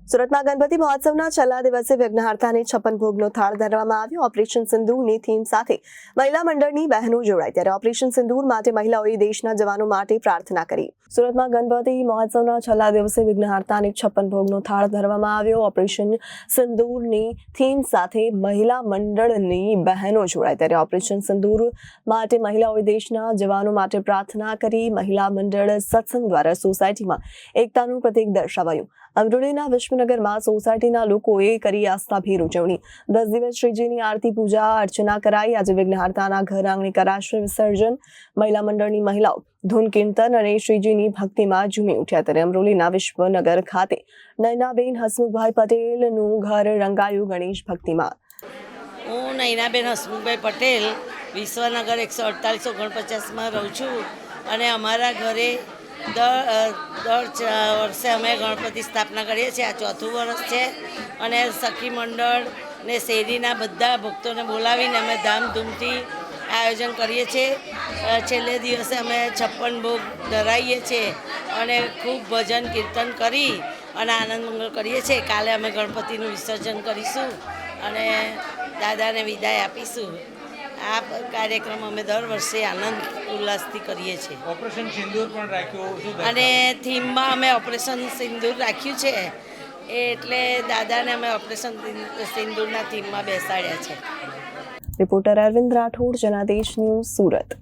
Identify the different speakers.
Speaker 1: સુરતમાં ગણપતિ મહોત્સવના છેલ્લા દિવસે વિઘ્નહર્તાને 56 ભોગનો થાળ ધરવામાં આવ્યો। ઓપરેશન સિંદૂરની થીમ સાથે મહિલા મંડળની બહેનો જોડાઈ ત્યારે ઓપરેશન સિંદૂર માટે મહિલાઓએ દેશના જવાનો માટે પ્રાર્થના કરી। સુરતમાં ગણપતિ મહોત્સવના છેલ્લા દિવસે વિઘ્નહર્તાને 56 ભોગનો થાળ ધરવામાં આવ્યો। ઓપરેશન સિંદૂરની થીમ સાથે મહિલા મંડળની બહેનો જોડાઈ ત્યારે ઓપરેશન સિંદૂર માટે મહિલાઓએ દેશના જવાનો માટે પ્રાર્થના કરી। મહિલા મંડળ સત્સંગ દ્વારા સોસાયટીમાં એકતાનું પ્રતીક દર્શાવાયું। અમરોલીના વિશ્વનગરમાં સોસાયટીના લોકોએ કરી આસ્થાભેર ઉજવણી। 10 દિવસ શ્રીજીની આરતી પૂજા અર્ચના કરાઈ। આજે વિઘ્નહર્તાના ઘર આંગણે કરાશે વિસર્જન। મહિલા મંડળની મહિલાઓ ધૂન કીર્તન અને શ્રીજીની ભક્તિમાં ઝૂમી ઉઠ્યા ત્યારે અમરોલીના વિશ્વનગર ખાતે નયનાબેન હસમુખભાઈ પટેલનું ઘર રંગાયું ગણેશ ભક્તિમાં।
Speaker 2: હું નયનાબેન હસમુખભાઈ પટેલ વિશ્વનગર 148 49માં રહું છું અને અમારા ઘરે દર વર્ષે અમે ગણપતિ સ્થાપના કરીએ છીએ। આ ચોથું વર્ષ છે અને સખી મંડળ ને શેરીના બધા ભક્તોને બોલાવીને અમે ધામધૂમથી આયોજન કરીએ છીએ। છેલ્લે દિવસે અમે 56 ભોગ ધરાવીએ છીએ અને ખૂબ ભજન કીર્તન કરી અને આનંદ મંગળ કરીએ છીએ। કાલે અમે ગણપતિનું વિસર્જન કરીશું અને દાદાને વિદાય આપીશું। આ કાર્યક્રમ અમે દર વર્ષે આનંદ ઉલ્લાસથી કરીએ છીએ।
Speaker 3: ઓપરેશન સિંદૂર પણ રાખ્યું
Speaker 2: અને થીમમાં અમે ઓપરેશન સિંદૂર રાખ્યું છે એટલે દાદાને અમે ઓપરેશન સિંદૂરના થીમમાં બેસાડ્યા છે।
Speaker 1: Reporter Arvind Rathod, Janadesh news, Surat.